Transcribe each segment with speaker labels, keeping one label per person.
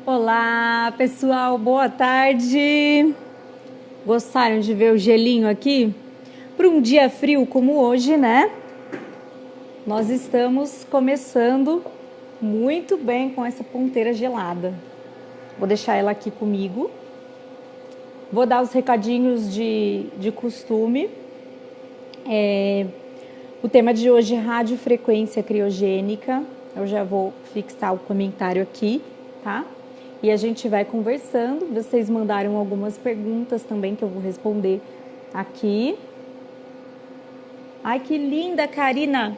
Speaker 1: Olá, pessoal, boa tarde. Gostaram de ver o gelinho aqui? Para um dia frio como hoje, né? Nós estamos começando muito bem com essa ponteira gelada. Vou deixar ela aqui comigo. Vou dar os recadinhos de costume. O tema de hoje é radiofrequência criogênica. Eu já vou fixar o comentário aqui, tá? E a gente vai conversando. Vocês mandaram algumas perguntas também que eu vou responder aqui. Ai, que linda, Karina!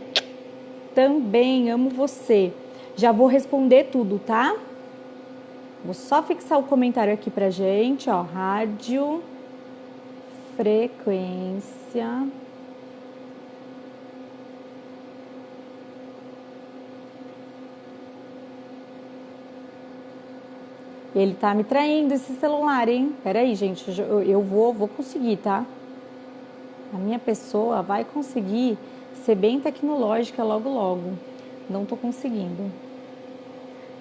Speaker 1: Também amo você. Já vou responder tudo, tá? Vou só fixar o comentário aqui pra gente, ó. Rádio, frequência. Ele tá me traindo esse celular, hein? Peraí, gente, eu vou conseguir, tá? A minha pessoa vai conseguir ser bem tecnológica logo, logo. Não tô conseguindo.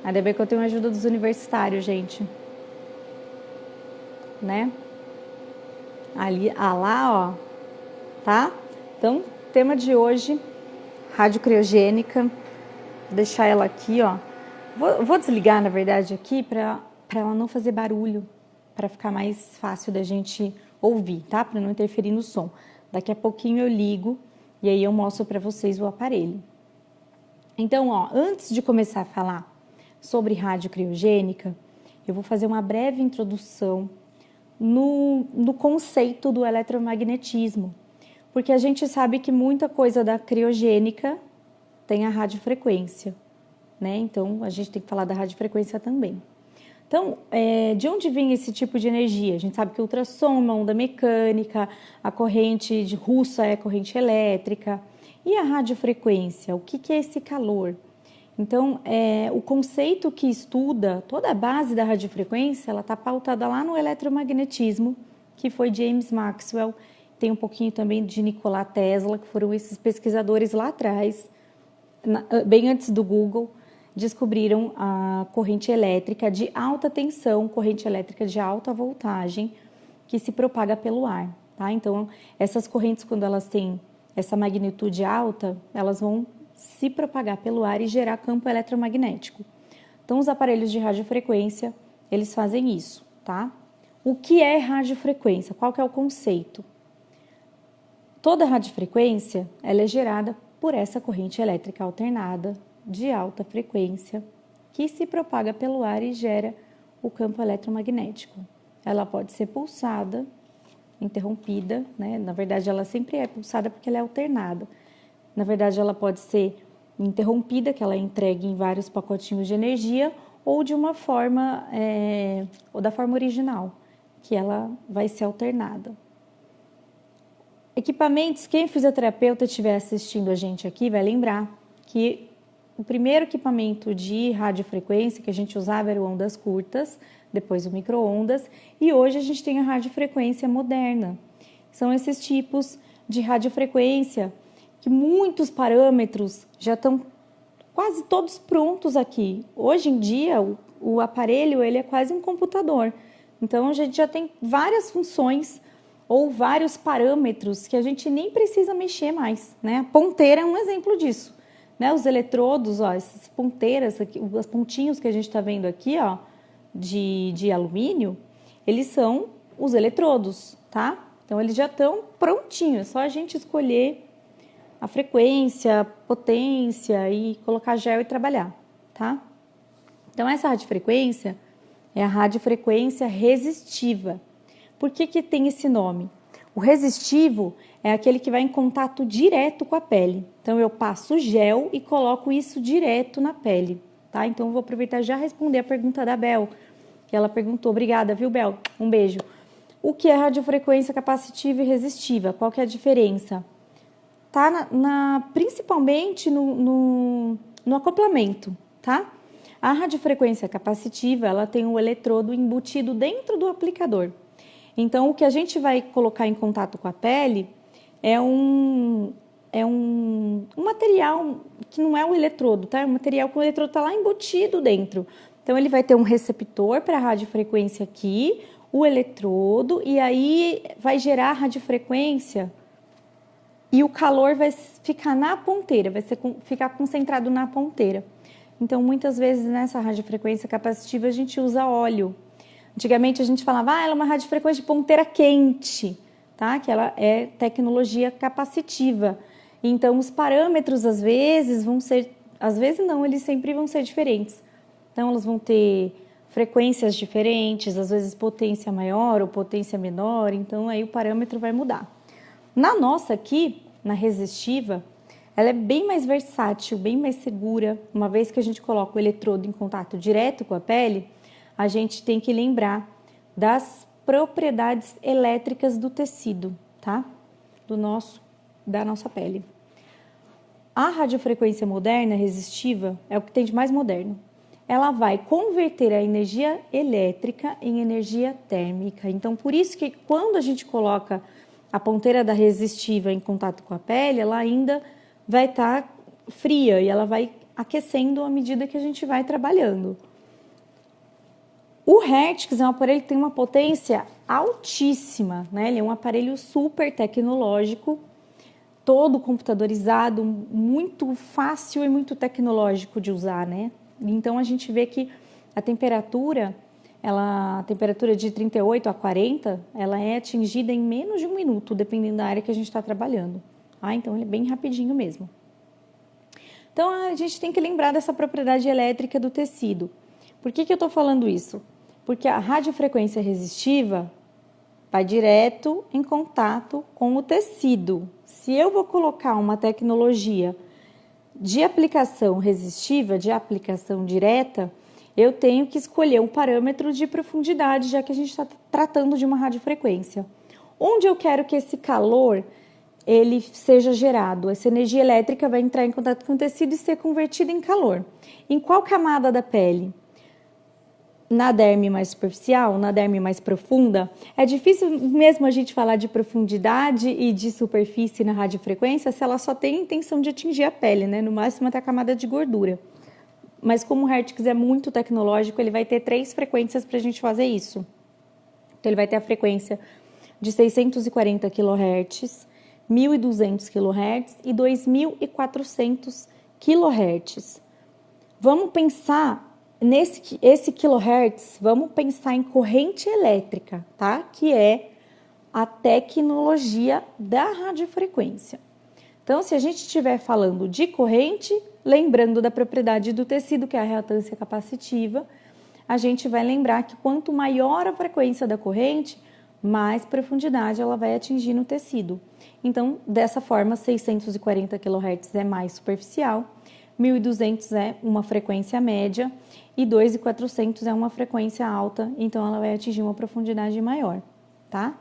Speaker 1: Ainda bem que eu tenho a ajuda dos universitários, gente. Né? Ali, lá, ó. Tá? Então, tema de hoje, rádio criogênica. Vou deixar ela aqui, ó. Vou desligar, na verdade, aqui para ela não fazer barulho, para ficar mais fácil da gente ouvir, tá? Para não interferir no som. Daqui a pouquinho eu ligo e aí eu mostro para vocês o aparelho. Então, ó, antes de começar a falar sobre rádio criogênica, eu vou fazer uma breve introdução no conceito do eletromagnetismo, porque a gente sabe que muita coisa da criogênica tem a radiofrequência, né? Então, a gente tem que falar da radiofrequência também. Então, de onde vem esse tipo de energia? A gente sabe que o ultrassom é uma onda mecânica, a corrente russa é corrente elétrica. E a radiofrequência? O que é esse calor? Então, o conceito que estuda toda a base da radiofrequência, ela está pautada lá no eletromagnetismo, que foi James Maxwell, tem um pouquinho também de Nikola Tesla, que foram esses pesquisadores lá atrás, bem antes do Google, descobriram a corrente elétrica de alta tensão, corrente elétrica de alta voltagem, que se propaga pelo ar, tá? Então, essas correntes, quando elas têm essa magnitude alta, elas vão se propagar pelo ar e gerar campo eletromagnético. Então, os aparelhos de radiofrequência, eles fazem isso, tá? O que é radiofrequência? Qual que é o conceito? Toda radiofrequência, ela é gerada por essa corrente elétrica alternada de alta frequência que se propaga pelo ar e gera o campo eletromagnético. Ela pode ser pulsada, interrompida, né? Na verdade, ela sempre é pulsada porque ela é alternada. Na verdade, ela pode ser interrompida, que ela é entregue em vários pacotinhos de energia, ou de uma forma, ou da forma original, que ela vai ser alternada. Equipamentos, quem fisioterapeuta estiver assistindo a gente aqui vai lembrar que o primeiro equipamento de radiofrequência que a gente usava era o ondas curtas, depois o micro-ondas, e hoje a gente tem a radiofrequência moderna. São esses tipos de radiofrequência que muitos parâmetros já estão quase todos prontos aqui. Hoje em dia, o aparelho ele é quase um computador. Então, a gente já tem várias funções ou vários parâmetros que a gente nem precisa mexer mais, né? A ponteira é um exemplo disso. Né, os eletrodos, ó, essas ponteiras, aqui, os pontinhos que a gente está vendo aqui, ó, de alumínio, eles são os eletrodos, tá? Então, eles já estão prontinhos, é só a gente escolher a frequência, a potência e colocar gel e trabalhar, tá? Então, essa radiofrequência é a radiofrequência resistiva. Por que tem esse nome? O resistivo é aquele que vai em contato direto com a pele. Então, eu passo gel e coloco isso direto na pele, tá? Então, eu vou aproveitar e já responder a pergunta da Bel, que ela perguntou. Obrigada, viu, Bel? Um beijo. O que é radiofrequência capacitiva e resistiva? Qual que é a diferença? Tá principalmente no acoplamento, tá? A radiofrequência capacitiva, ela tem um eletrodo embutido dentro do aplicador. Então, o que a gente vai colocar em contato com a pele é um material que não é um eletrodo, tá? É um material que o eletrodo está lá embutido dentro. Então, ele vai ter um receptor para a radiofrequência aqui, o eletrodo, e aí vai gerar a radiofrequência e o calor vai ficar na ponteira, ficar concentrado na ponteira. Então, muitas vezes nessa radiofrequência capacitiva a gente usa óleo. Antigamente a gente falava, ela é uma radiofrequência de ponteira quente, tá? Que ela é tecnologia capacitiva. Então, os parâmetros às vezes não, eles sempre vão ser diferentes. Então, elas vão ter frequências diferentes, às vezes potência maior ou potência menor, então aí o parâmetro vai mudar. Na nossa aqui, na resistiva, ela é bem mais versátil, bem mais segura. Uma vez que a gente coloca o eletrodo em contato direto com a pele, a gente tem que lembrar das propriedades elétricas do tecido, tá? Da nossa pele. A radiofrequência moderna, resistiva, é o que tem de mais moderno. Ela vai converter a energia elétrica em energia térmica. Então, por isso que quando a gente coloca a ponteira da resistiva em contato com a pele, ela ainda vai estar fria e ela vai aquecendo à medida que a gente vai trabalhando. O Hertz é um aparelho que tem uma potência altíssima, né? Ele é um aparelho super tecnológico, todo computadorizado, muito fácil e muito tecnológico de usar, né? Então, a gente vê que a temperatura de 38 a 40, ela é atingida em menos de 1 minuto, dependendo da área que a gente está trabalhando. Então, ele é bem rapidinho mesmo. Então, a gente tem que lembrar dessa propriedade elétrica do tecido. Por que eu estou falando isso? Porque a radiofrequência resistiva vai direto em contato com o tecido. Se eu vou colocar uma tecnologia de aplicação resistiva, de aplicação direta, eu tenho que escolher um parâmetro de profundidade, já que a gente está tratando de uma radiofrequência. Onde eu quero que esse calor ele seja gerado? Essa energia elétrica vai entrar em contato com o tecido e ser convertida em calor. Em qual camada da pele? Na derme mais superficial, na derme mais profunda? É difícil mesmo a gente falar de profundidade e de superfície na radiofrequência se ela só tem a intenção de atingir a pele, né? No máximo até a camada de gordura. Mas como o Hertz é muito tecnológico, ele vai ter 3 frequências para a gente fazer isso. Então, ele vai ter a frequência de 640 kHz, 1.200 kHz e 2.400 kHz. Vamos pensar esse kilohertz, vamos pensar em corrente elétrica, tá? Que é a tecnologia da radiofrequência. Então, se a gente estiver falando de corrente, lembrando da propriedade do tecido, que é a reatância capacitiva, a gente vai lembrar que quanto maior a frequência da corrente, mais profundidade ela vai atingir no tecido. Então, dessa forma, 640 kHz é mais superficial, 1.200 é uma frequência média e 2.400 é uma frequência alta, então ela vai atingir uma profundidade maior, tá?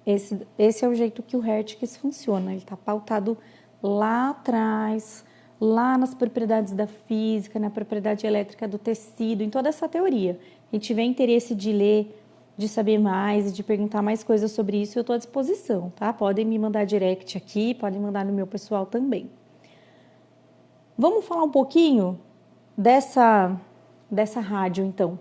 Speaker 1: Esse é o jeito que o Hertz funciona, ele está pautado lá atrás, lá nas propriedades da física, na propriedade elétrica do tecido, em toda essa teoria. Quem tiver interesse de ler, de saber mais e de perguntar mais coisas sobre isso, eu estou à disposição, tá? Podem me mandar direct aqui, podem mandar no meu pessoal também. Vamos falar um pouquinho dessa rádio, então.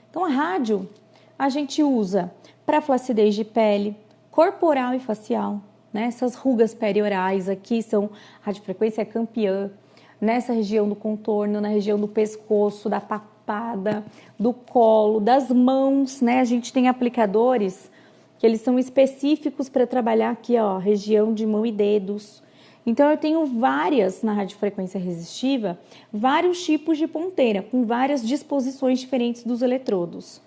Speaker 1: Então, a rádio a gente usa para flacidez de pele, corporal e facial, né? Essas rugas periorais aqui são radiofrequência campeã, nessa região do contorno, na região do pescoço, da papada, do colo, das mãos, né? A gente tem aplicadores que eles são específicos para trabalhar aqui, ó, região de mão e dedos. Então, eu tenho na radiofrequência resistiva, vários tipos de ponteira, com várias disposições diferentes dos eletrodos.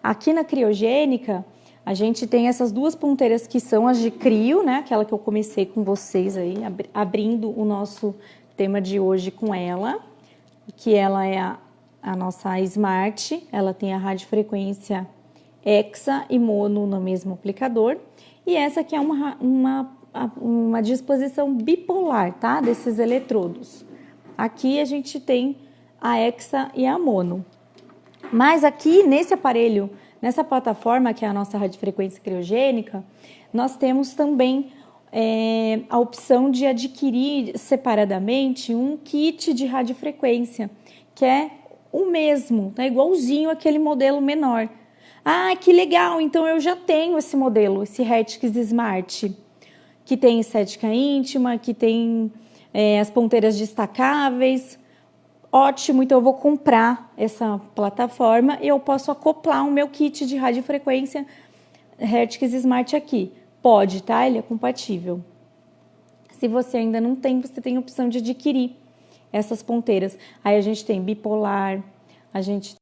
Speaker 1: Aqui na criogênica, a gente tem essas 2 ponteiras que são as de crio, né? Aquela que eu comecei com vocês aí, abrindo o nosso tema de hoje com ela, que ela é a nossa Smart, ela tem a radiofrequência hexa e mono no mesmo aplicador, e essa aqui é uma disposição bipolar, tá? Desses eletrodos. Aqui a gente tem a hexa e a mono. Mas aqui nesse aparelho, nessa plataforma que é a nossa radiofrequência criogênica, nós temos também a opção de adquirir separadamente um kit de radiofrequência, que é o mesmo, tá igualzinho aquele modelo menor. Ah, que legal, então eu já tenho esse modelo, esse Hertz Smart, que tem estética íntima, que tem as ponteiras destacáveis. Ótimo, então eu vou comprar essa plataforma e eu posso acoplar o meu kit de radiofrequência Hertz Smart aqui. Pode, tá? Ele é compatível. Se você ainda não tem, você tem a opção de adquirir essas ponteiras. Aí a gente tem bipolar, a gente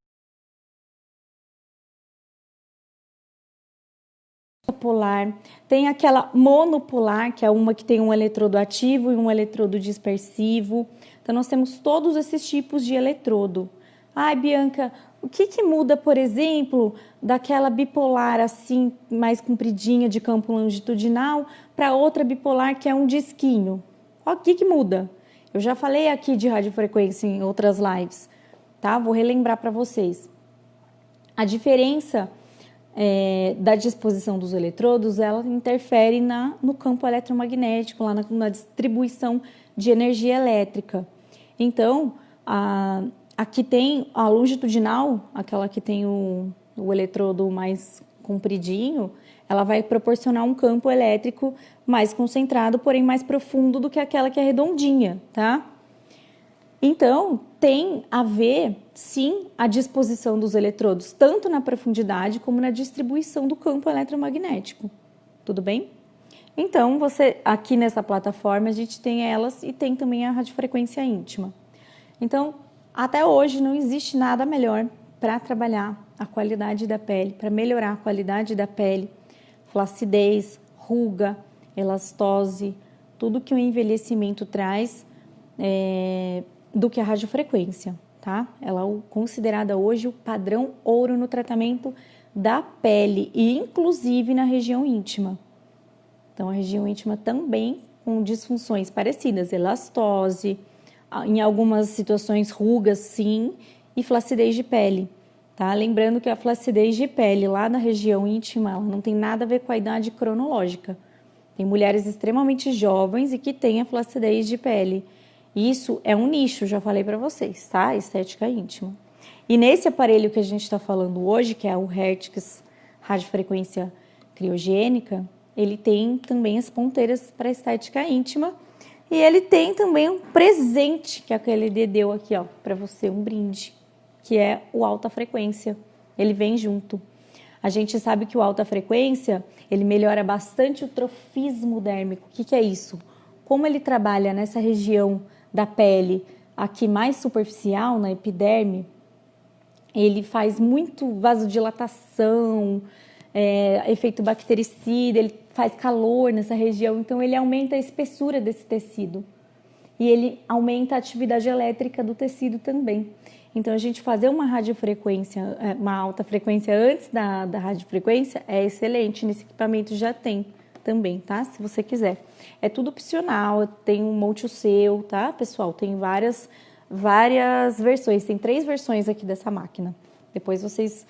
Speaker 1: polar, tem aquela monopolar, que é uma que tem um eletrodo ativo e um eletrodo dispersivo. Então, nós temos todos esses tipos de eletrodo. Ai, Bianca, o que muda, por exemplo, daquela bipolar assim, mais compridinha de campo longitudinal, para outra bipolar que é um disquinho? O que muda? Eu já falei aqui de radiofrequência em outras lives, tá? Vou relembrar para vocês. A diferença da disposição dos eletrodos, ela interfere no campo eletromagnético, lá na distribuição de energia elétrica. Então, aqui tem a longitudinal, aquela que tem o eletrodo mais compridinho, ela vai proporcionar um campo elétrico mais concentrado, porém mais profundo do que aquela que é redondinha, tá? Então, tem a ver, sim, a disposição dos eletrodos, tanto na profundidade como na distribuição do campo eletromagnético. Tudo bem? Então, aqui nessa plataforma, a gente tem elas e tem também a radiofrequência íntima. Então, até hoje não existe nada melhor para trabalhar a qualidade da pele, para melhorar a qualidade da pele, flacidez, ruga, elastose, tudo que o envelhecimento traz, do que a radiofrequência, tá? Ela é considerada hoje o padrão ouro no tratamento da pele e inclusive na região íntima. Então, a região íntima também com disfunções parecidas, elastose, em algumas situações rugas, sim, e flacidez de pele, tá? Lembrando que a flacidez de pele lá na região íntima, ela não tem nada a ver com a idade cronológica. Tem mulheres extremamente jovens e que têm a flacidez de pele. Isso é um nicho, já falei para vocês, tá? Estética íntima. E nesse aparelho que a gente está falando hoje, que é o Hertz Radiofrequência Criogênica, ele tem também as ponteiras para estética íntima e ele tem também um presente que aquele deu aqui, ó, para você, um brinde, que é o alta frequência. Ele vem junto. A gente sabe que o alta frequência, ele melhora bastante o trofismo dérmico. O que é isso? Como ele trabalha nessa região da pele aqui mais superficial, na epiderme, ele faz muito vasodilatação, efeito bactericida, ele faz calor nessa região, então ele aumenta a espessura desse tecido e ele aumenta a atividade elétrica do tecido também. Então, a gente fazer uma radiofrequência, uma alta frequência antes da radiofrequência é excelente, nesse equipamento já tem também, tá? Se você quiser. É tudo opcional, tem um monte o seu, tá, pessoal? Tem várias versões, tem 3 versões aqui dessa máquina. Depois vocês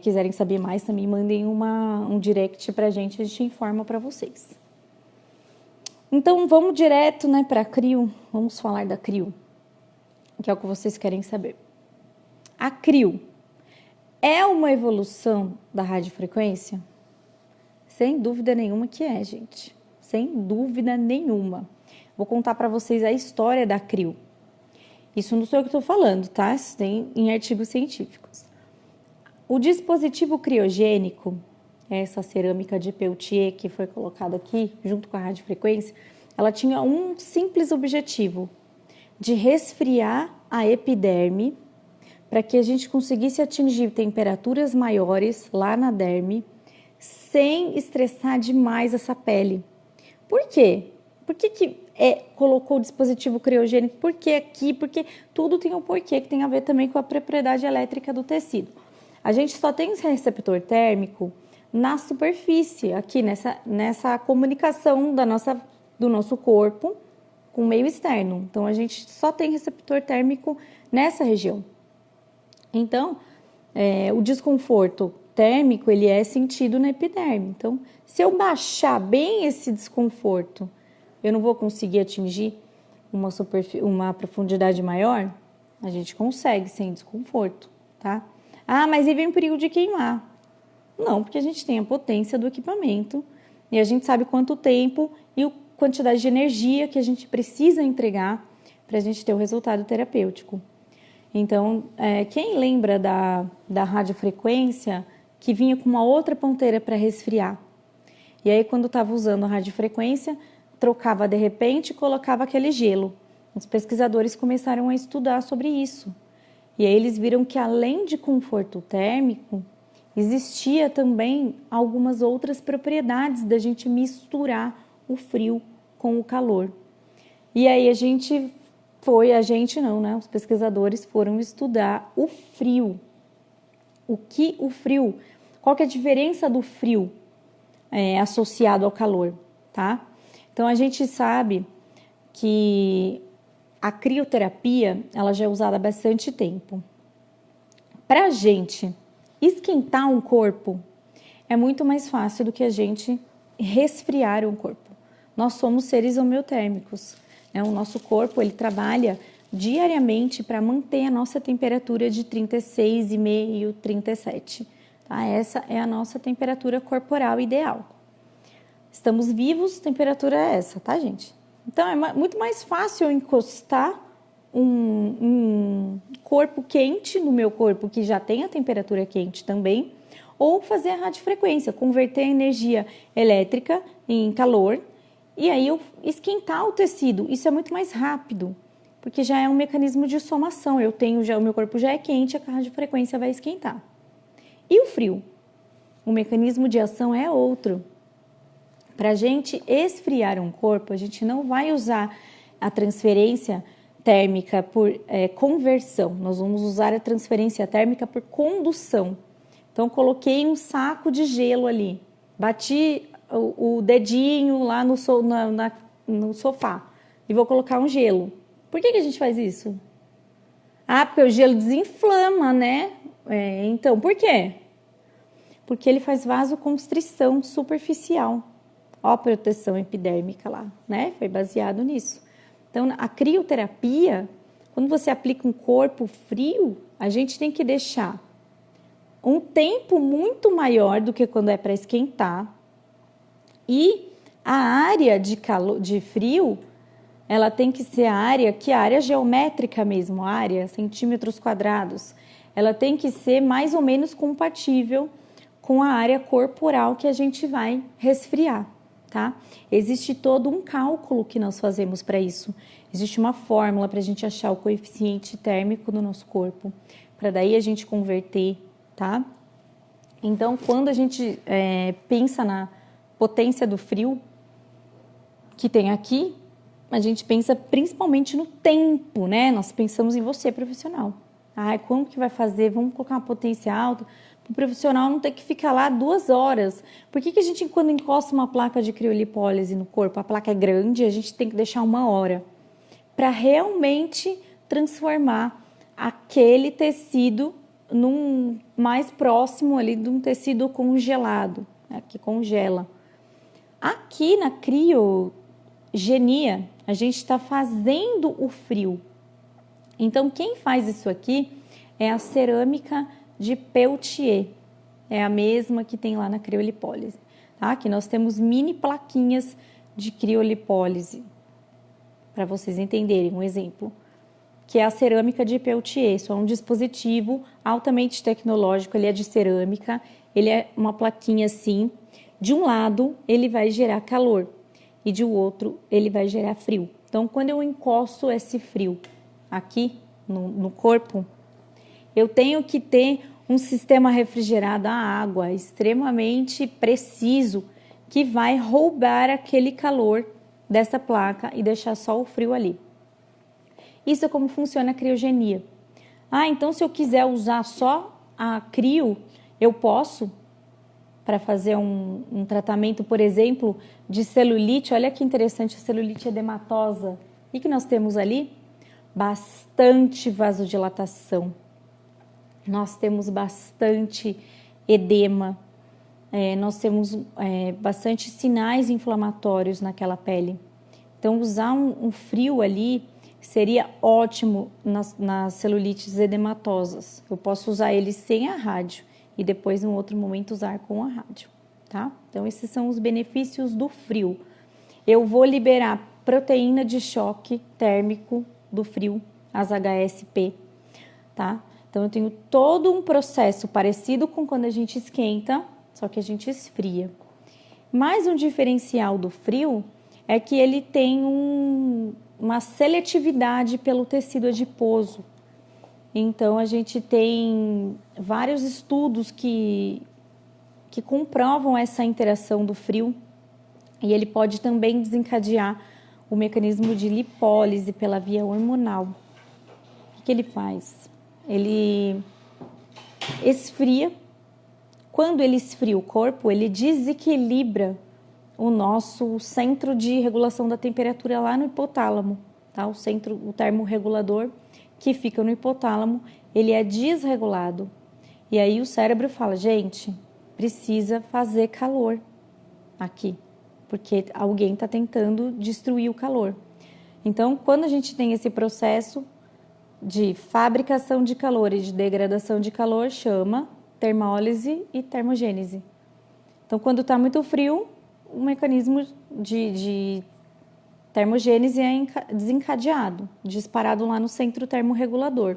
Speaker 1: quiserem saber mais, também mandem um direct pra gente, a gente informa pra vocês. Então, vamos direto, né, pra CRIO, vamos falar da CRIO, que é o que vocês querem saber. A CRIO é uma evolução da radiofrequência? Sem dúvida nenhuma que é, gente. Sem dúvida nenhuma. Vou contar para vocês a história da CRIO. Isso não sou eu que estou falando, tá? Isso tem em artigos científicos. O dispositivo criogênico, essa cerâmica de Peltier que foi colocada aqui, junto com a radiofrequência, ela tinha um simples objetivo, de resfriar a epiderme para que a gente conseguisse atingir temperaturas maiores lá na derme, sem estressar demais essa pele. Por quê? Por que colocou o dispositivo criogênico? Por que aqui? Porque tudo tem um porquê que tem a ver também com a propriedade elétrica do tecido. A gente só tem esse receptor térmico na superfície, aqui nessa comunicação do nosso corpo com o meio externo. Então, a gente só tem receptor térmico nessa região. Então, o desconforto térmico, ele é sentido na epiderme. Então, se eu baixar bem esse desconforto, eu não vou conseguir atingir uma profundidade maior? A gente consegue sem desconforto, tá? Ah, mas aí vem o perigo de queimar. Não, porque a gente tem a potência do equipamento e a gente sabe quanto tempo e a quantidade de energia que a gente precisa entregar para a gente ter o resultado terapêutico. Então, quem lembra da radiofrequência que vinha com uma outra ponteira para resfriar? E aí, quando estava usando a radiofrequência, trocava de repente e colocava aquele gelo. Os pesquisadores começaram a estudar sobre isso. E aí eles viram que além de conforto térmico, existia também algumas outras propriedades da gente misturar o frio com o calor. E aí os pesquisadores foram estudar o frio. Qual que é a diferença do frio associado ao calor, tá? Então a gente sabe que a crioterapia, ela já é usada há bastante tempo. Para a gente esquentar um corpo, é muito mais fácil do que a gente resfriar um corpo. Nós somos seres homeotérmicos. O nosso corpo, ele trabalha diariamente para manter a nossa temperatura de 36,5, 37. Tá? Essa é a nossa temperatura corporal ideal. Estamos vivos, temperatura é essa, tá, gente? Então, é muito mais fácil eu encostar um corpo quente no meu corpo, que já tem a temperatura quente também, ou fazer a radiofrequência, converter a energia elétrica em calor, e aí eu esquentar o tecido. Isso é muito mais rápido, porque já é um mecanismo de somação. O meu corpo já é quente, a radiofrequência vai esquentar. E o frio? O mecanismo de ação é outro. Para a gente esfriar um corpo, a gente não vai usar a transferência térmica por conversão. Nós vamos usar a transferência térmica por condução. Então, coloquei um saco de gelo ali, bati o dedinho lá no sofá e vou colocar um gelo. Por que a gente faz isso? Ah, porque o gelo desinflama, né? Então, por quê? Porque ele faz vasoconstrição superficial. Ó, a proteção epidérmica lá, né? Foi baseado nisso. Então, a crioterapia, quando você aplica um corpo frio, a gente tem que deixar um tempo muito maior do que quando é para esquentar. E a área de frio, ela tem que ser a área geométrica mesmo, a área, centímetros quadrados. Ela tem que ser mais ou menos compatível com a área corporal que a gente vai resfriar, tá? Existe todo um cálculo que nós fazemos para isso. Existe uma fórmula para a gente achar o coeficiente térmico do nosso corpo, para daí a gente converter, tá? Então, quando a gente pensa na potência do frio que tem aqui, a gente pensa principalmente no tempo, né? Nós pensamos em você, profissional. Como que vai fazer? Vamos colocar uma potência alta para o profissional não ter que ficar lá 2 horas. Por que a gente, quando encosta uma placa de criolipólise no corpo, a placa é grande, a gente tem que deixar 1 hora para realmente transformar aquele tecido num mais próximo ali de um tecido congelado, né, que congela. Aqui na criogenia, a gente está fazendo o frio. Então, quem faz isso aqui é a cerâmica de Peltier. É a mesma que tem lá na criolipólise. Tá? Aqui nós temos mini plaquinhas de criolipólise. Para vocês entenderem um exemplo. Que é a cerâmica de Peltier. Isso é um dispositivo altamente tecnológico. Ele é de cerâmica. Ele é uma plaquinha assim. De um lado, ele vai gerar calor. E de outro, ele vai gerar frio. Então, quando eu encosto esse frio aqui no corpo, eu tenho que ter um sistema refrigerado à água extremamente preciso que vai roubar aquele calor dessa placa e deixar só o frio ali. Isso é como funciona a criogenia. Então se eu quiser usar só a crio, eu posso, para fazer um tratamento, por exemplo, de celulite. Olha que interessante, a celulite edematosa. O que nós temos ali? Bastante vasodilatação. Nós temos bastante edema. Nós temos bastante sinais inflamatórios naquela pele. Então, usar um frio ali seria ótimo nas celulites edematosas. Eu posso usar ele sem a rádio e depois, em outro momento, usar com a rádio, tá? Então, esses são os benefícios do frio. Eu vou liberar proteína de choque térmico do frio, as HSP, tá? Então, eu tenho todo um processo parecido com quando a gente esquenta, só que a gente esfria. Mais um diferencial do frio é que ele tem uma seletividade pelo tecido adiposo. Então, a gente tem vários estudos que comprovam essa interação do frio e ele pode também desencadear o mecanismo de lipólise pela via hormonal. O que ele faz? Ele esfria. Quando ele esfria o corpo, ele desequilibra o nosso centro de regulação da temperatura lá no hipotálamo, tá? O termorregulador que fica no hipotálamo, ele é desregulado. E aí o cérebro fala, gente, precisa fazer calor aqui, porque alguém está tentando destruir o calor. Então, quando a gente tem esse processo de fabricação de calor e de degradação de calor, chama termólise e termogênese. Então, quando está muito frio, o mecanismo de termogênese é desencadeado, disparado lá no centro termorregulador.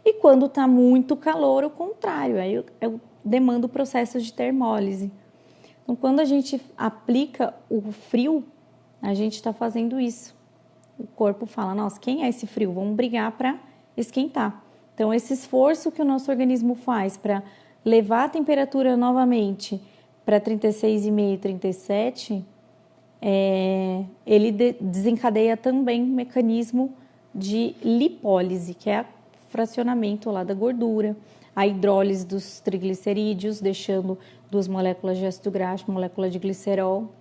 Speaker 1: E quando está muito calor, o contrário, aí eu demando o processo de termólise. Então, quando a gente aplica o frio, a gente está fazendo isso. O corpo fala, nossa, quem é esse frio? Vamos brigar para esquentar. Então, esse esforço que o nosso organismo faz para levar a temperatura novamente para 36,5, 37, ele desencadeia também um mecanismo de lipólise, que é o fracionamento lá da gordura, a hidrólise dos triglicerídeos, deixando 2 moléculas de ácido graxo, molécula de glicerol,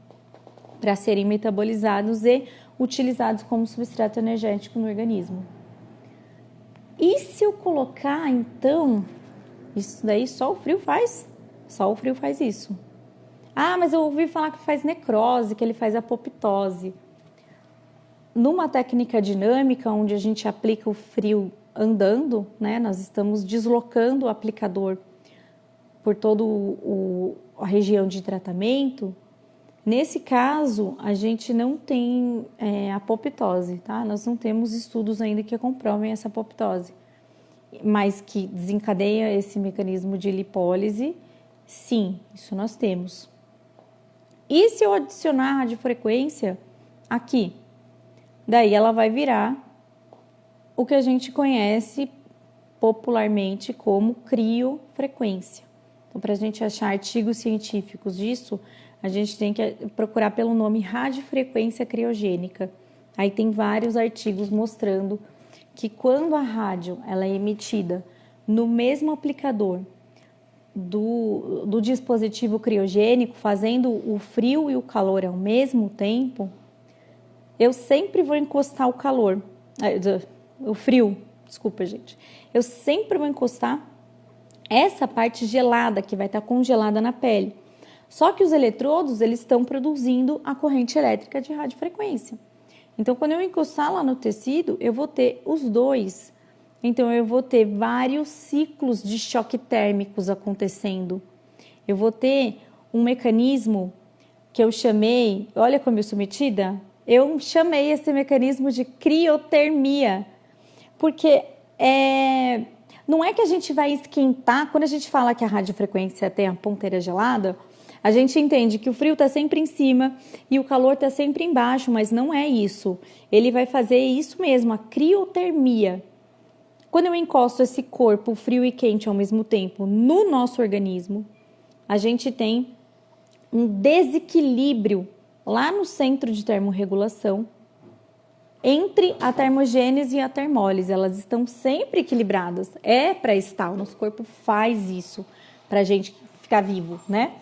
Speaker 1: para serem metabolizados e utilizados como substrato energético no organismo. E se eu colocar, então, isso daí só o frio faz? Só o frio faz isso. Ah, mas eu ouvi falar que faz necrose, que ele faz apoptose. Numa técnica dinâmica, onde a gente aplica o frio andando, né, nós estamos deslocando o aplicador por toda a região de tratamento. Nesse caso, a gente não tem apoptose, tá? Nós não temos estudos ainda que comprovem essa apoptose, mas que desencadeia esse mecanismo de lipólise, sim, isso nós temos. E se eu adicionar a radiofrequência aqui? Daí ela vai virar o que a gente conhece popularmente como criofrequência. Então, para a gente achar artigos científicos disso, a gente tem que procurar pelo nome radiofrequência criogênica. Aí tem vários artigos mostrando que quando a rádio ela é emitida no mesmo aplicador do dispositivo criogênico, fazendo o frio e o calor ao mesmo tempo, eu sempre vou encostar o frio, desculpa, gente. Eu sempre vou encostar essa parte gelada que vai estar congelada na pele. Só que os eletrodos, eles estão produzindo a corrente elétrica de radiofrequência. Então, quando eu encostar lá no tecido, eu vou ter os dois. Então, eu vou ter vários ciclos de choque térmicos acontecendo. Eu vou ter um mecanismo que eu chamei, olha como eu sou metida, eu chamei esse mecanismo de criotermia, porque não é que a gente vai esquentar, quando a gente fala que a radiofrequência tem a ponteira gelada, a gente entende que o frio está sempre em cima e o calor está sempre embaixo, mas não é isso. Ele vai fazer isso mesmo, a criotermia. Quando eu encosto esse corpo frio e quente ao mesmo tempo no nosso organismo, a gente tem um desequilíbrio lá no centro de termorregulação entre a termogênese e a termólise. Elas estão sempre equilibradas. É para estar, o nosso corpo faz isso para a gente ficar vivo, né?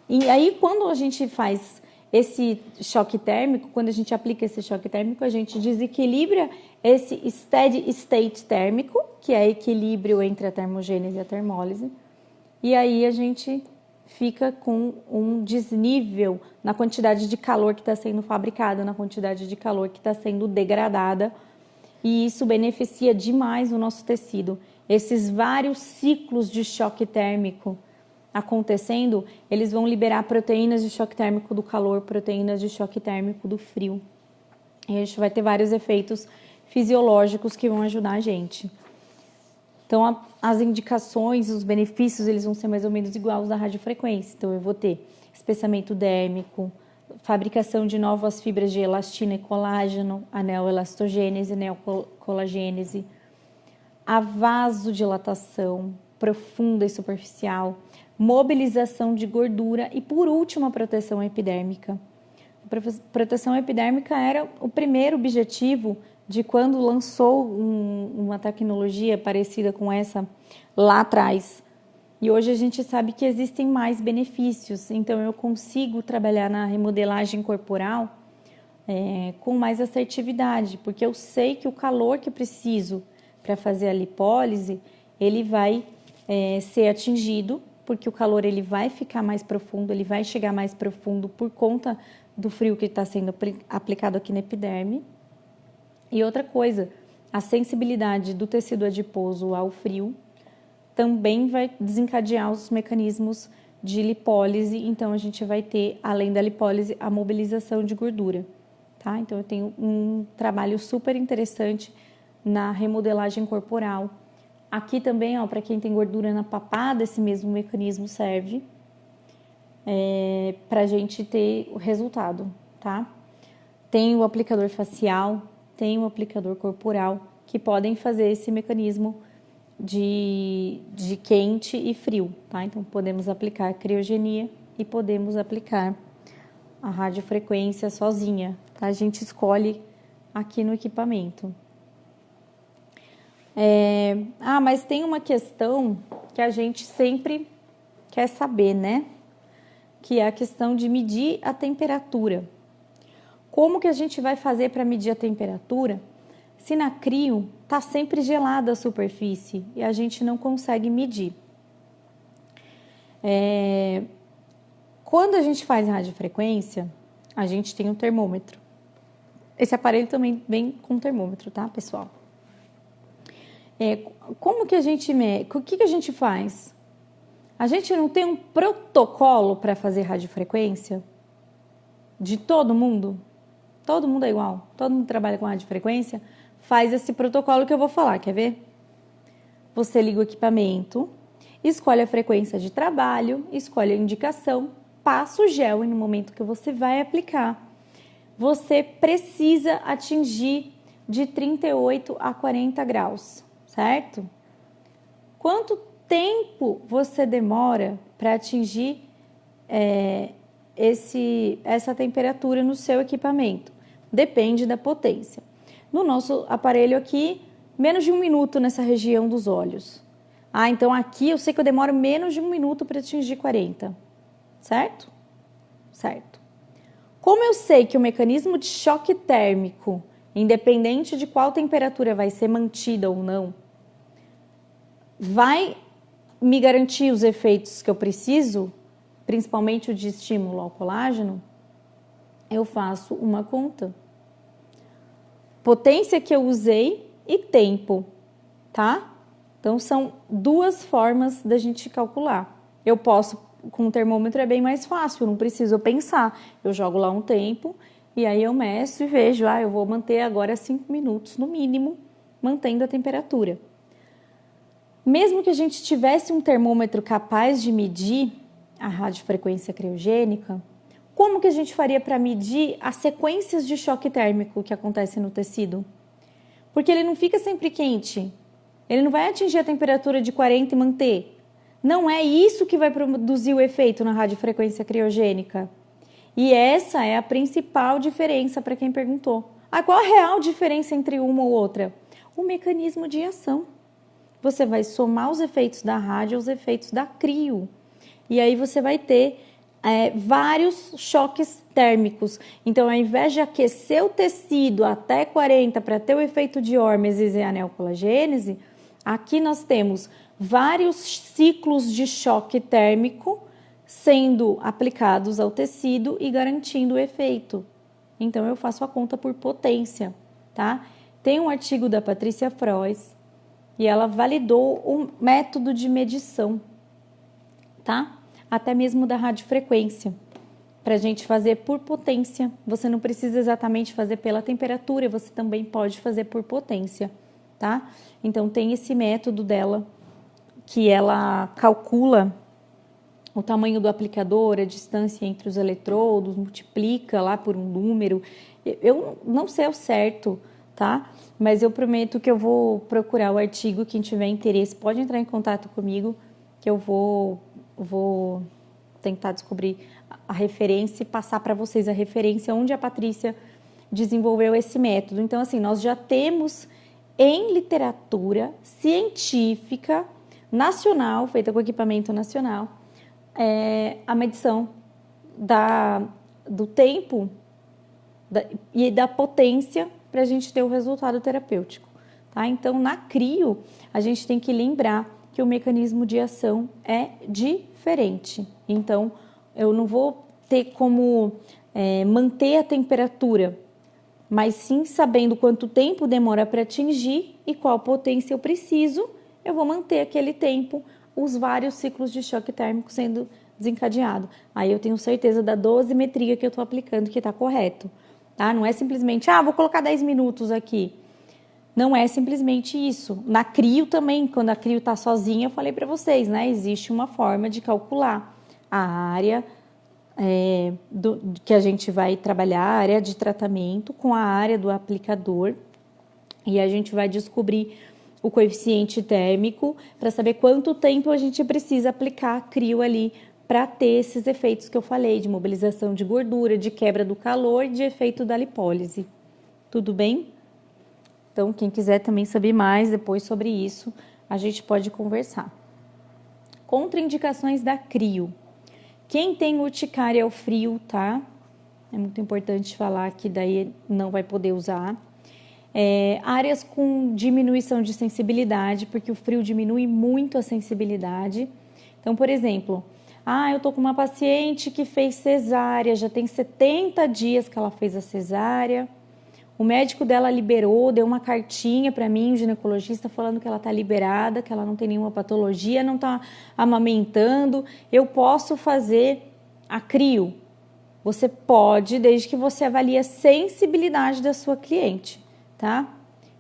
Speaker 1: E aí, quando a gente faz esse choque térmico, quando a gente aplica esse choque térmico, a gente desequilibra esse steady state térmico, que é equilíbrio entre a termogênese e a termólise, e aí a gente fica com um desnível na quantidade de calor que está sendo fabricada, na quantidade de calor que está sendo degradada e isso beneficia demais o nosso tecido. Esses vários ciclos de choque térmico acontecendo, eles vão liberar proteínas de choque térmico do calor, proteínas de choque térmico do frio. E a gente vai ter vários efeitos fisiológicos que vão ajudar a gente. Então, as indicações, os benefícios, eles vão ser mais ou menos iguais aos da radiofrequência. Então, eu vou ter espessamento dérmico, fabricação de novas fibras de elastina e colágeno, a neoelastogênese, neocolagênese, a vasodilatação profunda e superficial, mobilização de gordura e, por último, a proteção epidérmica. A proteção epidérmica era o primeiro objetivo de quando lançou uma tecnologia parecida com essa lá atrás. E hoje a gente sabe que existem mais benefícios, então eu consigo trabalhar na remodelagem corporal com mais assertividade, porque eu sei que o calor que eu preciso para fazer a lipólise, ele vai ser atingido, porque o calor ele vai ficar mais profundo, ele vai chegar mais profundo por conta do frio que está sendo aplicado aqui na epiderme. E outra coisa, a sensibilidade do tecido adiposo ao frio também vai desencadear os mecanismos de lipólise, então a gente vai ter, além da lipólise, a mobilização de gordura, tá? Então eu tenho um trabalho super interessante na remodelagem corporal. Aqui também, ó, para quem tem gordura na papada, esse mesmo mecanismo serve para a gente ter o resultado, tá? Tem o aplicador facial, tem o aplicador corporal, que podem fazer esse mecanismo de quente e frio, tá? Então, podemos aplicar criogenia e podemos aplicar a radiofrequência sozinha, tá? A gente escolhe aqui no equipamento. Mas tem uma questão que a gente sempre quer saber, né? Que é a questão de medir a temperatura. Como que a gente vai fazer para medir a temperatura se na crio está sempre gelada a superfície e a gente não consegue medir? Quando a gente faz radiofrequência, a gente tem um termômetro. Esse aparelho também vem com termômetro, tá, pessoal? Como que a gente mede? O que a gente faz? A gente não tem um protocolo para fazer radiofrequência? De todo mundo? Todo mundo é igual? Todo mundo trabalha com radiofrequência? Faz esse protocolo que eu vou falar, quer ver? Você liga o equipamento, escolhe a frequência de trabalho, escolhe a indicação, passa o gel e no momento que você vai aplicar, você precisa atingir de 38 a 40 graus, certo? Quanto tempo você demora para atingir essa temperatura no seu equipamento? Depende da potência. No nosso aparelho aqui, menos de 1 minuto nessa região dos olhos. Então aqui eu sei que eu demoro menos de 1 minuto para atingir 40, certo? Certo. Como eu sei que o mecanismo de choque térmico, independente de qual temperatura vai ser mantida ou não, vai me garantir os efeitos que eu preciso, principalmente o de estímulo ao colágeno, eu faço uma conta. Potência que eu usei e tempo, tá? Então, são duas formas da gente calcular. Eu posso, com o termômetro é bem mais fácil, eu não preciso pensar. Eu jogo lá um tempo e aí eu meço e vejo, eu vou manter agora 5 minutos no mínimo, mantendo a temperatura. Mesmo que a gente tivesse um termômetro capaz de medir a radiofrequência criogênica, como que a gente faria para medir as sequências de choque térmico que acontecem no tecido? Porque ele não fica sempre quente, ele não vai atingir a temperatura de 40 e manter. Não é isso que vai produzir o efeito na radiofrequência criogênica. E essa é a principal diferença para quem perguntou. Qual a real diferença entre uma ou outra? O mecanismo de ação. Você vai somar os efeitos da rádio aos efeitos da crio. E aí você vai ter vários choques térmicos. Então, ao invés de aquecer o tecido até 40 para ter o efeito de hormesis e a neocolagênese, aqui nós temos vários ciclos de choque térmico sendo aplicados ao tecido e garantindo o efeito. Então, eu faço a conta por potência, tá? Tem um artigo da Patrícia Frois e ela validou o método de medição, tá? Até mesmo da radiofrequência, para a gente fazer por potência. Você não precisa exatamente fazer pela temperatura, você também pode fazer por potência, tá? Então, tem esse método dela, que ela calcula o tamanho do aplicador, a distância entre os eletrodos, multiplica lá por um número. Eu não sei ao certo, tá? Mas eu prometo que eu vou procurar o artigo. Quem tiver interesse pode entrar em contato comigo, que eu vou tentar descobrir a referência e passar para vocês a referência onde a Patrícia desenvolveu esse método. Então, assim, nós já temos em literatura científica nacional, feita com equipamento nacional, a medição do tempo e da potência para a gente ter o resultado terapêutico, tá? Então, na CRIO, a gente tem que lembrar que o mecanismo de ação é diferente. Então, eu não vou ter como manter a temperatura, mas sim sabendo quanto tempo demora para atingir e qual potência eu preciso, eu vou manter aquele tempo, os vários ciclos de choque térmico sendo desencadeado. Aí eu tenho certeza da dosimetria que eu estou aplicando que está correto, tá? Não é simplesmente, vou colocar 10 minutos aqui. Não é simplesmente isso. Na CRIO também, quando a CRIO está sozinha, eu falei para vocês, né? Existe uma forma de calcular a área que a gente vai trabalhar, a área de tratamento com a área do aplicador, e a gente vai descobrir o coeficiente térmico para saber quanto tempo a gente precisa aplicar a CRIO ali para ter esses efeitos que eu falei, de mobilização de gordura, de quebra do calor e de efeito da lipólise. Tudo bem? Então, quem quiser também saber mais depois sobre isso, a gente pode conversar. Contraindicações da CRIO. Quem tem urticária ao frio, tá? É muito importante falar que daí não vai poder usar. Áreas com diminuição de sensibilidade, porque o frio diminui muito a sensibilidade. Então, por exemplo, eu tô com uma paciente que fez cesárea, já tem 70 dias que ela fez a cesárea. O médico dela liberou, deu uma cartinha para mim, o ginecologista, falando que ela está liberada, que ela não tem nenhuma patologia, não está amamentando. Eu posso fazer a CRIO? Você pode, desde que você avalie a sensibilidade da sua cliente, tá?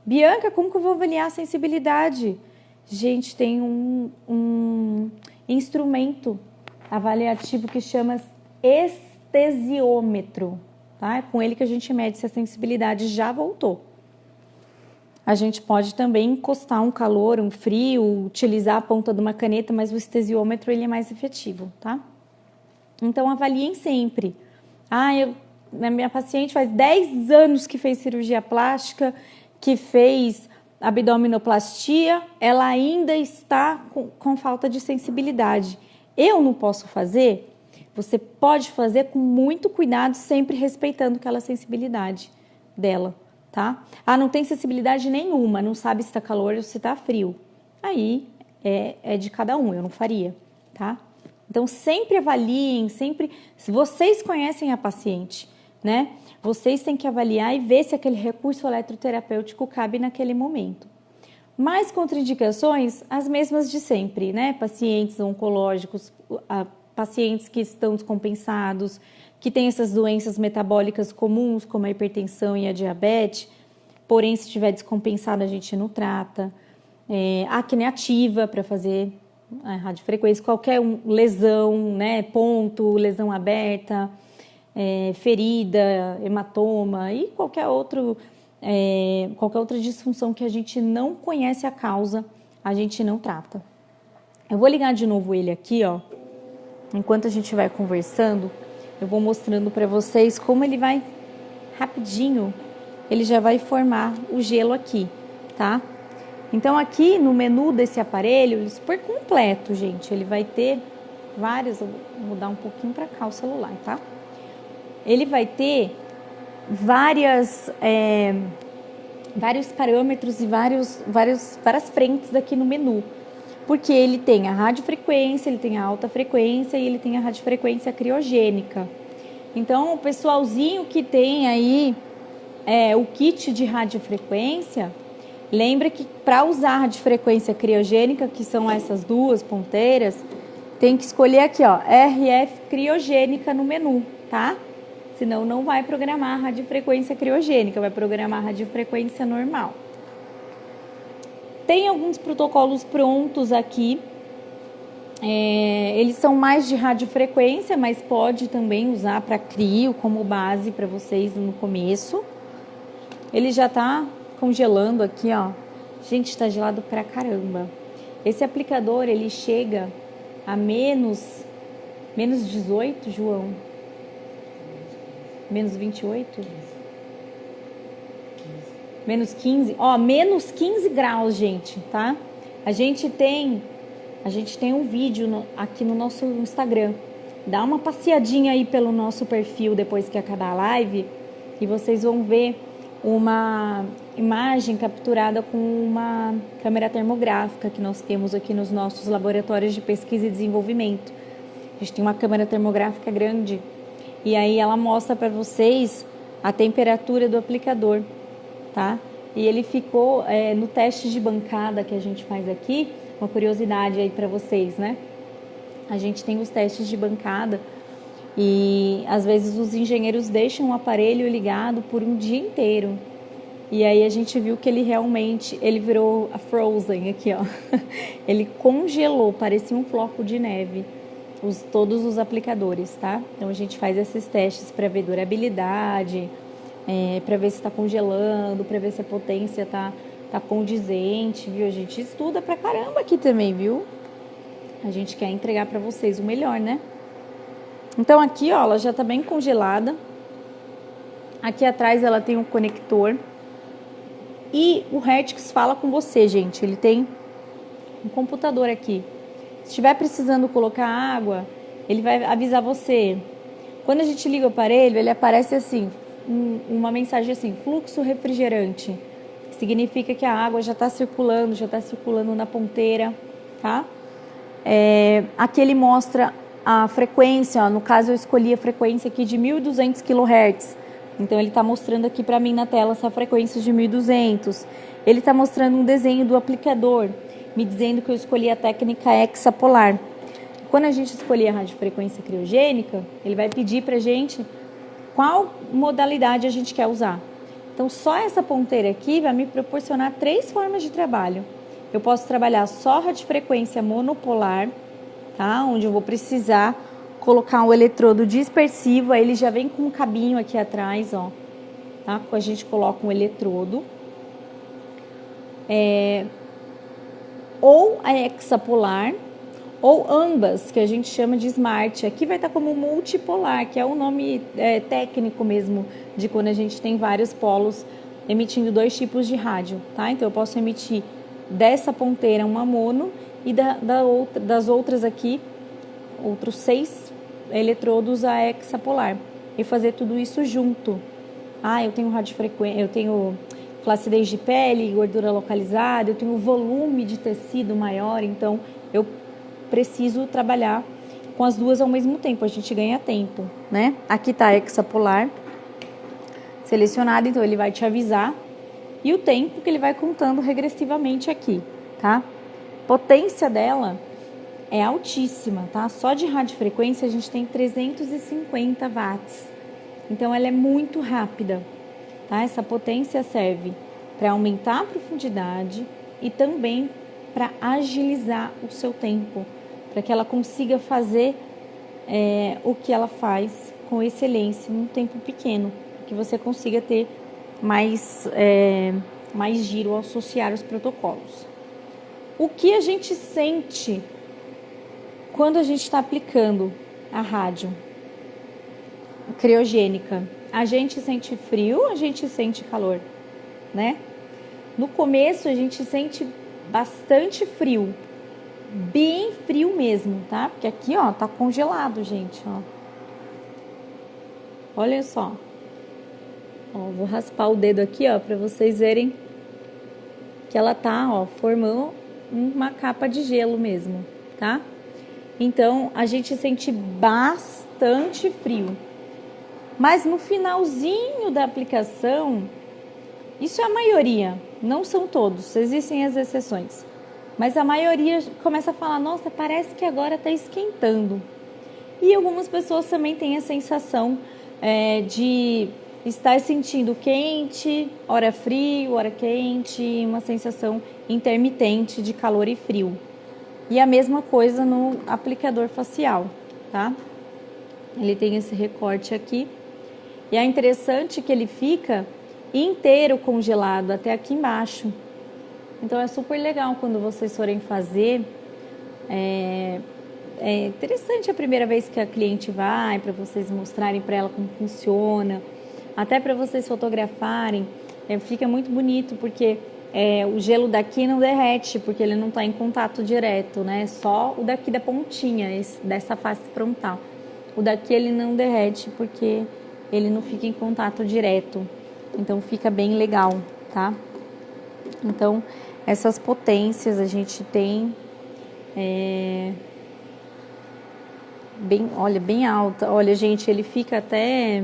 Speaker 1: Bianca, como que eu vou avaliar a sensibilidade? Gente, tem um instrumento avaliativo que chama estesiômetro. Tá? É com ele que a gente mede se a sensibilidade já voltou. A gente pode também encostar um calor, um frio, utilizar a ponta de uma caneta, mas o estesiômetro ele é mais efetivo, tá? Então, avaliem sempre. Minha paciente faz 10 anos que fez cirurgia plástica, que fez abdominoplastia, ela ainda está com falta de sensibilidade. Eu não posso fazer? Você pode fazer com muito cuidado, sempre respeitando aquela sensibilidade dela, tá? Não tem sensibilidade nenhuma, não sabe se está calor ou se está frio. Aí é de cada um, eu não faria, tá? Então, sempre avaliem, se vocês conhecem a paciente, né? Vocês têm que avaliar e ver se aquele recurso eletroterapêutico cabe naquele momento. Mais contraindicações, as mesmas de sempre, né? Pacientes oncológicos, pacientes que estão descompensados, que têm essas doenças metabólicas comuns, como a hipertensão e a diabetes, porém, se estiver descompensado, a gente não trata. Acne ativa para fazer a radiofrequência, qualquer lesão, né, ponto, lesão aberta, ferida, hematoma e qualquer outra disfunção que a gente não conhece a causa, a gente não trata. Eu vou ligar de novo ele aqui, ó. Enquanto a gente vai conversando, eu vou mostrando para vocês como ele vai rapidinho, ele já vai formar o gelo aqui, tá? Então, aqui no menu desse aparelho, super completo, gente, ele vai ter vários, eu vou mudar um pouquinho para cá o celular, tá? Ele vai ter vários parâmetros e várias frentes aqui no menu. Porque ele tem a radiofrequência, ele tem a alta frequência e ele tem a radiofrequência criogênica. Então, o pessoalzinho que tem aí o kit de radiofrequência, lembra que para usar a radiofrequência criogênica, que são essas duas ponteiras, tem que escolher aqui, ó, RF criogênica no menu, tá? Senão não vai programar a radiofrequência criogênica, vai programar a radiofrequência normal. Tem alguns protocolos prontos aqui. Eles são mais de radiofrequência, mas pode também usar para crio como base para vocês no começo. Ele já está congelando aqui, ó. Gente, está gelado pra caramba. Esse aplicador, ele chega a menos 18, João? Menos 28? Menos 15? Ó, menos 15 graus, gente, tá? A gente tem um vídeo aqui no nosso Instagram. Dá uma passeadinha aí pelo nosso perfil depois que acabar a live e vocês vão ver uma imagem capturada com uma câmera termográfica que nós temos aqui nos nossos laboratórios de pesquisa e desenvolvimento. A gente tem uma câmera termográfica grande e aí ela mostra para vocês a temperatura do aplicador, tá? E ele ficou no teste de bancada que a gente faz aqui, uma curiosidade aí para vocês, né? A gente tem os testes de bancada e às vezes os engenheiros deixam o aparelho ligado por um dia inteiro. E aí a gente viu que ele virou a Frozen aqui, ó. Ele congelou, parecia um floco de neve, todos os aplicadores, tá? Então a gente faz esses testes para ver durabilidade, para ver se está congelando, para ver se a potência tá condizente, viu? A gente estuda pra caramba aqui também, viu? A gente quer entregar para vocês o melhor, né? Então aqui, ó, ela já tá bem congelada. Aqui atrás ela tem um conector. E o Hertix fala com você, gente. Ele tem um computador aqui. Se estiver precisando colocar água, ele vai avisar você. Quando a gente liga o aparelho, ele aparece assim, uma mensagem assim, fluxo refrigerante. Significa que a água já está circulando na ponteira, tá? Aqui ele mostra a frequência, ó, no caso eu escolhi a frequência aqui de 1200 kHz. Então ele está mostrando aqui para mim na tela essa frequência de 1200. Ele está mostrando um desenho do aplicador, me dizendo que eu escolhi a técnica hexapolar. Quando a gente escolher a radiofrequência criogênica, ele vai pedir para a gente qual modalidade a gente quer usar. Então só essa ponteira aqui vai me proporcionar 3 formas de trabalho. Eu posso trabalhar só radiofrequência monopolar, tá? Onde eu vou precisar colocar um eletrodo dispersivo, aí ele já vem com um cabinho aqui atrás, ó, tá? A gente coloca um eletrodo. Ou a hexapolar, ou ambas, que a gente chama de smart. Aqui vai estar como multipolar, que é o nome técnico mesmo, de quando a gente tem vários polos emitindo 2 tipos de rádio, tá? Então eu posso emitir dessa ponteira uma mono e das outras aqui, outros 6 eletrodos a hexapolar, e fazer tudo isso junto. Eu tenho radiofrequência, eu tenho flacidez de pele, gordura localizada, eu tenho volume de tecido maior, então eu preciso trabalhar com as duas ao mesmo tempo, a gente ganha tempo, né? Aqui tá a hexapolar selecionado, então ele vai te avisar e o tempo que ele vai contando regressivamente aqui, tá? Potência dela é altíssima, tá? Só de radiofrequência a gente tem 350 watts. Então ela é muito rápida, tá? Essa potência serve para aumentar a profundidade e também para agilizar o seu tempo, para que ela consiga fazer o que ela faz com excelência num tempo pequeno, que você consiga ter mais giro ao associar os protocolos. O que a gente sente quando a gente está aplicando a rádio criogênica? A gente sente frio, a gente sente calor, né? No começo a gente sente bastante frio, bem frio mesmo, tá? Porque aqui, ó, tá congelado, gente, ó. Olha só. Ó, vou raspar o dedo aqui, ó, para vocês verem que ela tá, ó, formando uma capa de gelo mesmo, tá? Então, a gente sente bastante frio. Mas no finalzinho da aplicação, isso é a maioria, não são todos, existem as exceções. Mas a maioria começa a falar, nossa, parece que agora está esquentando. E algumas pessoas também têm a sensação de estar sentindo quente, hora frio, hora quente, uma sensação intermitente de calor e frio. E a mesma coisa no aplicador facial, tá? Ele tem esse recorte aqui. E é interessante que ele fica inteiro congelado até aqui embaixo. Então é super legal quando vocês forem fazer. É interessante a primeira vez que a cliente vai, para vocês mostrarem para ela como funciona, até para vocês fotografarem. Fica muito bonito porque o gelo daqui não derrete, porque ele não está em contato direto, né? Só o daqui da pontinha, dessa face frontal. O daqui ele não derrete porque ele não fica em contato direto. Então fica bem legal, tá? Então essas potências a gente tem bem alta. Olha, gente, ele fica até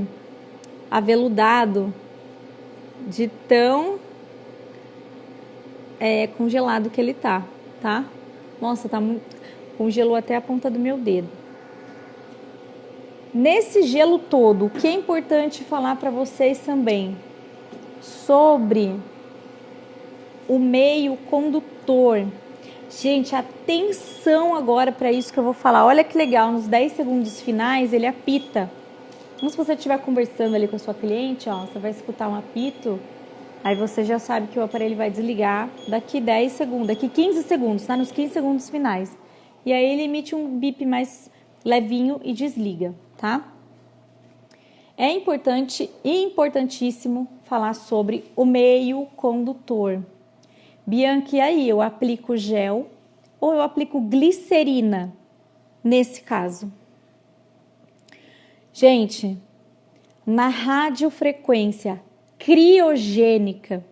Speaker 1: aveludado de tão congelado que ele tá? Nossa, tá muito... Congelou até a ponta do meu dedo. Nesse gelo todo, o que é importante falar para vocês também sobre o meio condutor. Gente, atenção agora para isso que eu vou falar. Olha que legal, nos 10 segundos finais ele apita. Então, se você estiver conversando ali com a sua cliente, ó, você vai escutar um apito, aí você já sabe que o aparelho vai desligar daqui 10 segundos, daqui 15 segundos, tá? Nos 15 segundos finais. E aí ele emite um bip mais levinho e desliga, tá? É importante e importantíssimo falar sobre o meio condutor. Bianca, e aí, eu aplico gel ou eu aplico glicerina nesse caso? Gente, na radiofrequência criogênica,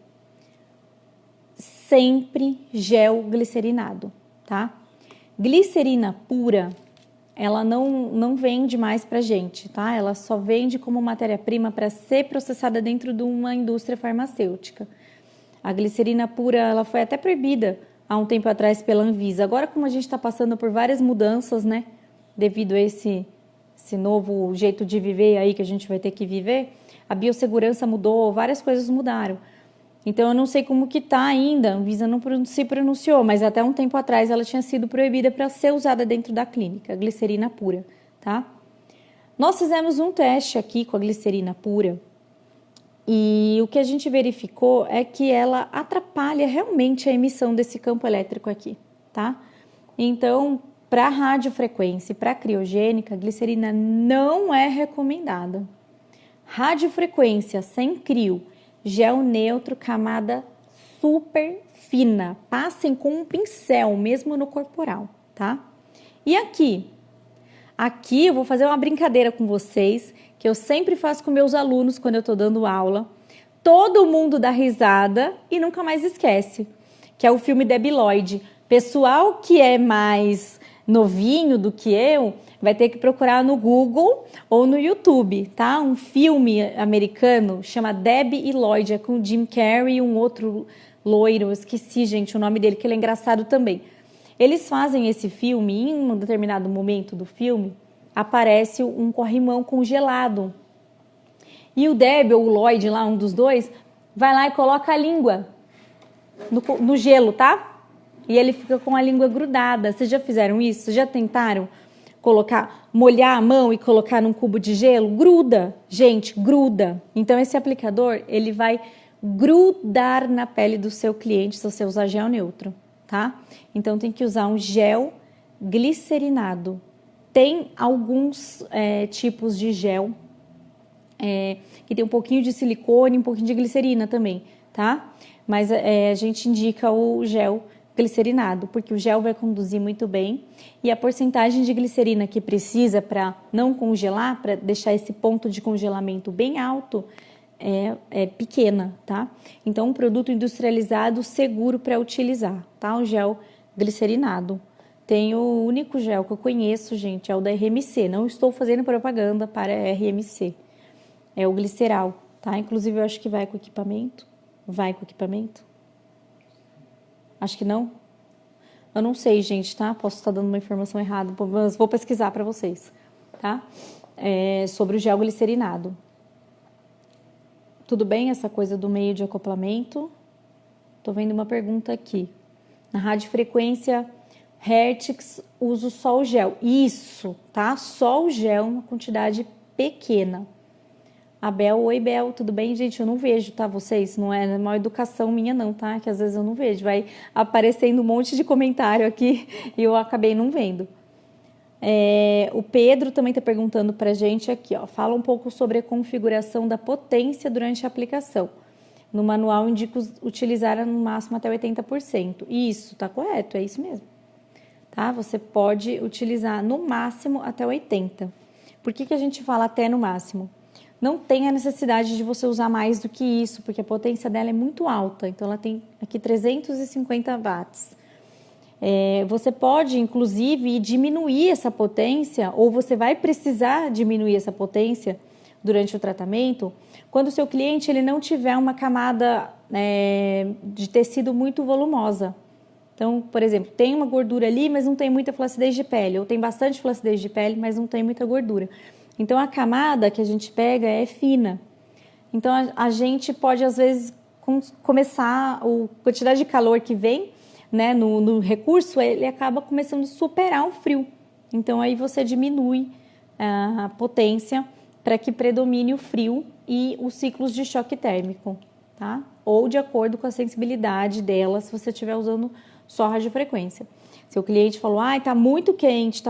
Speaker 1: sempre gel glicerinado, tá? Glicerina pura, ela não vende mais pra gente, tá? Ela só vende como matéria-prima para ser processada dentro de uma indústria farmacêutica. A glicerina pura, ela foi até proibida há um tempo atrás pela Anvisa. Agora, como a gente está passando por várias mudanças, né? Devido a esse novo jeito de viver aí que a gente vai ter que viver, a biossegurança mudou, várias coisas mudaram. Então, eu não sei como que está ainda, a Anvisa não se pronunciou, mas até um tempo atrás ela tinha sido proibida para ser usada dentro da clínica, a glicerina pura, tá? Nós fizemos um teste aqui com a glicerina pura, e o que a gente verificou é que ela atrapalha realmente a emissão desse campo elétrico aqui, tá? Então, para radiofrequência e para criogênica, a glicerina não é recomendada. Radiofrequência sem crio, gel neutro, camada super fina. Passem com um pincel, mesmo no corporal, tá? E aqui? Aqui eu vou fazer uma brincadeira com vocês, que eu sempre faço com meus alunos quando eu estou dando aula. Todo mundo dá risada e nunca mais esquece, que é o filme Debi Lloyd. Pessoal que é mais novinho do que eu, vai ter que procurar no Google ou no YouTube, tá? Um filme americano chama Debbie e Lloyd, é com o Jim Carrey e um outro loiro, eu esqueci, gente, o nome dele, que ele é engraçado também. Eles fazem esse filme e em um determinado momento do filme aparece um corrimão congelado. E o Debbie ou o Lloyd lá, um dos dois, vai lá e coloca a língua no gelo, tá? E ele fica com a língua grudada. Vocês já fizeram isso? Vocês já tentaram molhar a mão e colocar num cubo de gelo? Gruda, gente, gruda. Então esse aplicador, ele vai grudar na pele do seu cliente se você usar gel neutro, tá? Então tem que usar um gel glicerinado. Tem alguns tipos de gel que tem um pouquinho de silicone, um pouquinho de glicerina também, tá? Mas a gente indica o gel glicerinado, porque o gel vai conduzir muito bem e a porcentagem de glicerina que precisa para não congelar, para deixar esse ponto de congelamento bem alto, é pequena, tá? Então, um produto industrializado seguro para utilizar, tá? O gel glicerinado. Tem o único gel que eu conheço, gente, é o da RMC. Não estou fazendo propaganda para a RMC. É o gliceral, tá? Inclusive, eu acho que vai com equipamento. Vai com equipamento? Acho que não. Eu não sei, gente, tá? Posso estar dando uma informação errada, mas vou pesquisar para vocês, tá? Sobre o gel glicerinado. Tudo bem essa coisa do meio de acoplamento? Tô vendo uma pergunta aqui. Na radiofrequência Hertz, uso só o gel. Isso, tá? Só o gel, uma quantidade pequena. A Bel, oi Bel, tudo bem, gente? Eu não vejo, tá? Vocês, não é uma educação minha não, tá? Que às vezes eu não vejo, vai aparecendo um monte de comentário aqui e eu acabei não vendo. O Pedro também tá perguntando pra gente aqui, ó. Fala um pouco sobre a configuração da potência durante a aplicação. No manual indica utilizar no máximo até 80%. Isso, tá correto, é isso mesmo. Tá? Você pode utilizar no máximo até 80%. Por que a gente fala até no máximo? Não tem a necessidade de você usar mais do que isso, porque a potência dela é muito alta. Então, ela tem aqui 350 watts. Você pode, inclusive, diminuir essa potência, ou você vai precisar diminuir essa potência durante o tratamento, quando o seu cliente ele não tiver uma camada de tecido muito volumosa. Então, por exemplo, tem uma gordura ali, mas não tem muita flacidez de pele, ou tem bastante flacidez de pele, mas não tem muita gordura. Então, a camada que a gente pega é fina. Então, a gente pode, às vezes, começar, a quantidade de calor que vem, né, no recurso, ele acaba começando a superar o frio. Então, aí você diminui a potência para que predomine o frio e os ciclos de choque térmico, tá? Ou de acordo com a sensibilidade dela, se você estiver usando só radiofrequência. Seu cliente falou, tá muito quente,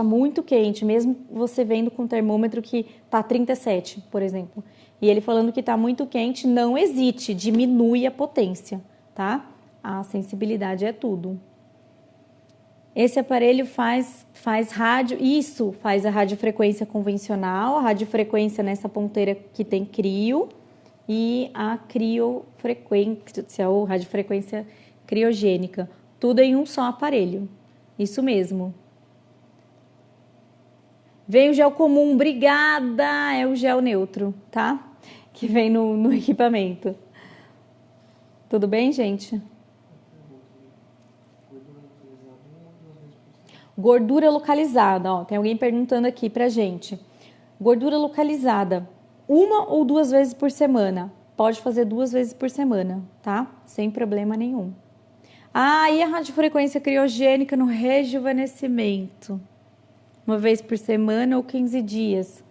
Speaker 1: mesmo você vendo com o termômetro que tá 37, por exemplo. E ele falando que tá muito quente, não hesite, diminui a potência, tá? A sensibilidade é tudo. Esse aparelho faz rádio, isso faz a radiofrequência convencional, a radiofrequência nessa ponteira que tem crio e a criofrequência, ou radiofrequência criogênica. Tudo em um só aparelho. Isso mesmo. Vem o gel comum, obrigada! É o gel neutro, tá? Que vem no equipamento. Tudo bem, gente? Gordura localizada, ó. Tem alguém perguntando aqui pra gente. Gordura localizada, 1 ou 2 vezes por semana. Pode fazer 2 vezes por semana, tá? Sem problema nenhum. E a radiofrequência criogênica no rejuvenescimento? 1 vez por semana ou 15 dias.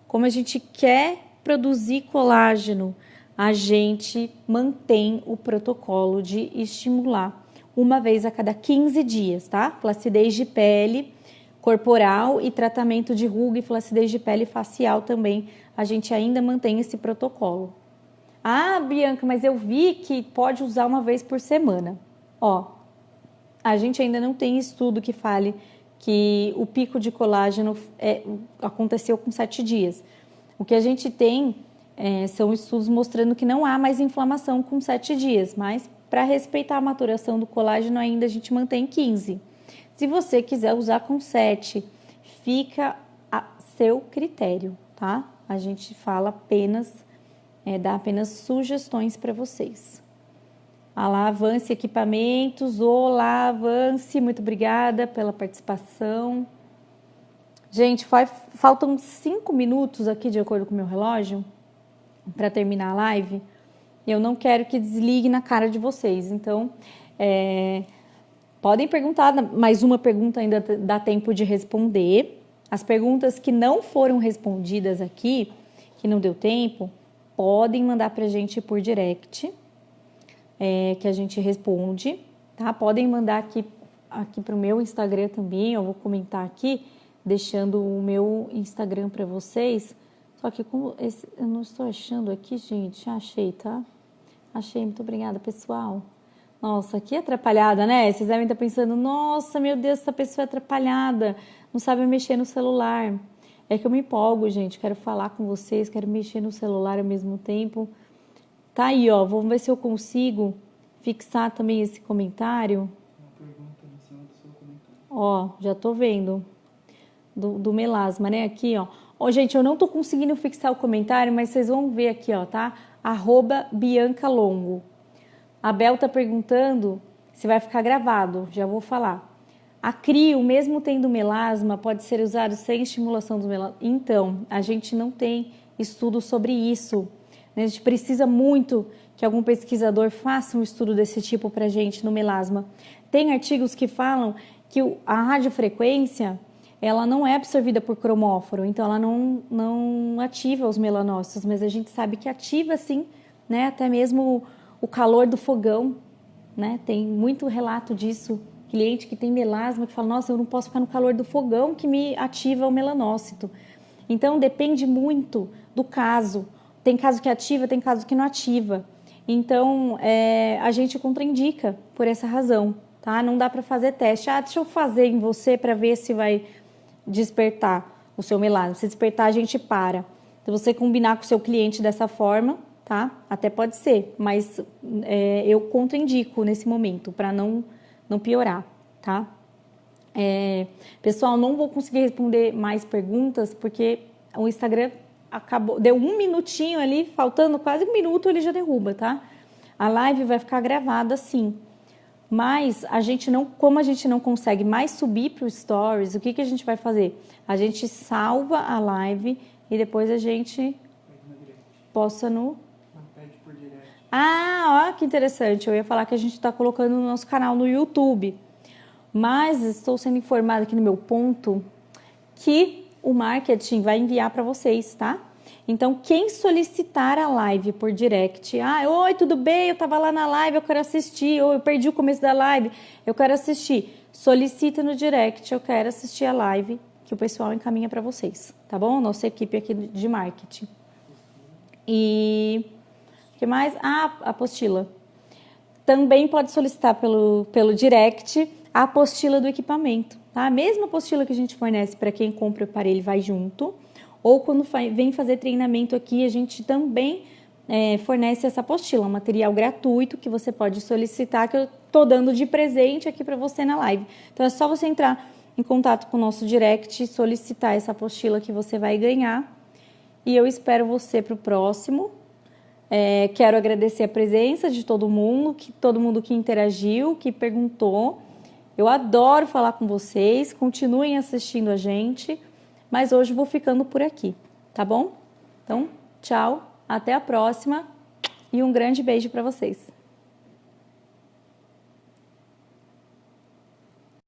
Speaker 1: Como a gente quer produzir colágeno, a gente mantém o protocolo de estimular 1 vez a cada 15 dias, tá? Flacidez de pele corporal e tratamento de ruga e flacidez de pele facial também, a gente ainda mantém esse protocolo. Bianca, mas eu vi que pode usar 1 vez por semana. A gente ainda não tem estudo que fale que o pico de colágeno aconteceu com 7 dias. O que a gente tem são estudos mostrando que não há mais inflamação com 7 dias, mas para respeitar a maturação do colágeno ainda a gente mantém 15. Se você quiser usar com 7, fica a seu critério, tá? A gente fala apenas, dá apenas sugestões para vocês. Olá, Avance Equipamentos. Olá, Avance, muito obrigada pela participação. Gente, faltam 5 minutos aqui, de acordo com o meu relógio, para terminar a live. E eu não quero que desligue na cara de vocês. Então, podem perguntar, mais uma pergunta ainda dá tempo de responder. As perguntas que não foram respondidas aqui, que não deu tempo, podem mandar para a gente por direct. Que a gente responde, tá? Podem mandar aqui para o meu Instagram também, eu vou comentar aqui, deixando o meu Instagram para vocês. Só que como eu não estou achando aqui, gente, achei, tá? Achei, muito obrigada, pessoal. Nossa, que atrapalhada, né? Vocês devem estar pensando, nossa, meu Deus, essa pessoa é atrapalhada, não sabe mexer no celular. É que eu me empolgo, gente, quero falar com vocês, quero mexer no celular ao mesmo tempo. Tá aí, ó, vamos ver se eu consigo fixar também esse comentário.
Speaker 2: Uma pergunta em cima do seu comentário.
Speaker 1: Já tô vendo. Do melasma, né? Aqui, ó. Ô, gente, eu não tô conseguindo fixar o comentário, mas vocês vão ver aqui, ó, tá? @BiancaLongo. A Bel tá perguntando se vai ficar gravado, já vou falar. A crio, mesmo tendo melasma, pode ser usado sem estimulação do melasma? Então, a gente não tem estudo sobre isso. Né? A gente precisa muito que algum pesquisador faça um estudo desse tipo pra gente no melasma. Tem artigos que falam que a radiofrequência, ela não é absorvida por cromóforo, então ela não ativa os melanócitos, mas a gente sabe que ativa sim, né? Até mesmo o calor do fogão, né? Tem muito relato disso. Cliente que tem melasma que fala, nossa, eu não posso ficar no calor do fogão que me ativa o melanócito. Então, depende muito do caso. Tem caso que ativa, tem caso que não ativa. Então, a gente contraindica por essa razão, tá? Não dá para fazer teste. Ah, deixa eu fazer em você para ver se vai despertar o seu melasma. Se despertar, a gente para. Se você combinar com o seu cliente dessa forma, tá? Até pode ser, mas eu contraindico nesse momento para não piorar, tá? Pessoal, não vou conseguir responder mais perguntas porque o Instagram acabou, deu 1 minutinho ali, faltando quase 1 minuto, ele já derruba, tá? A live vai ficar gravada sim, mas como a gente não consegue mais subir para o Stories, o que a gente vai fazer? A gente salva a live e depois a gente posta no... Ah, ó, que interessante. Eu ia falar que a gente está colocando no nosso canal no YouTube. Mas estou sendo informada aqui no meu ponto que o marketing vai enviar para vocês, tá? Então, quem solicitar a live por direct, oi, tudo bem? Eu estava lá na live, eu quero assistir, ou eu perdi o começo da live, eu quero assistir. Solicita no direct, eu quero assistir a live, que o pessoal encaminha para vocês, tá bom? Nossa equipe aqui de marketing. E... o que mais? A apostila. Também pode solicitar pelo direct a apostila do equipamento, tá? A mesma apostila que a gente fornece para quem compra o aparelho vai junto, ou quando vem fazer treinamento aqui, a gente também fornece essa apostila, um material gratuito que você pode solicitar, que eu tô dando de presente aqui para você na live. Então é só você entrar em contato com o nosso direct e solicitar essa apostila que você vai ganhar. E eu espero você para o próximo. Quero agradecer a presença de todo mundo que interagiu, que perguntou. Eu adoro falar com vocês, continuem assistindo a gente, mas hoje vou ficando por aqui, tá bom? Então, tchau, até a próxima e um grande beijo para vocês.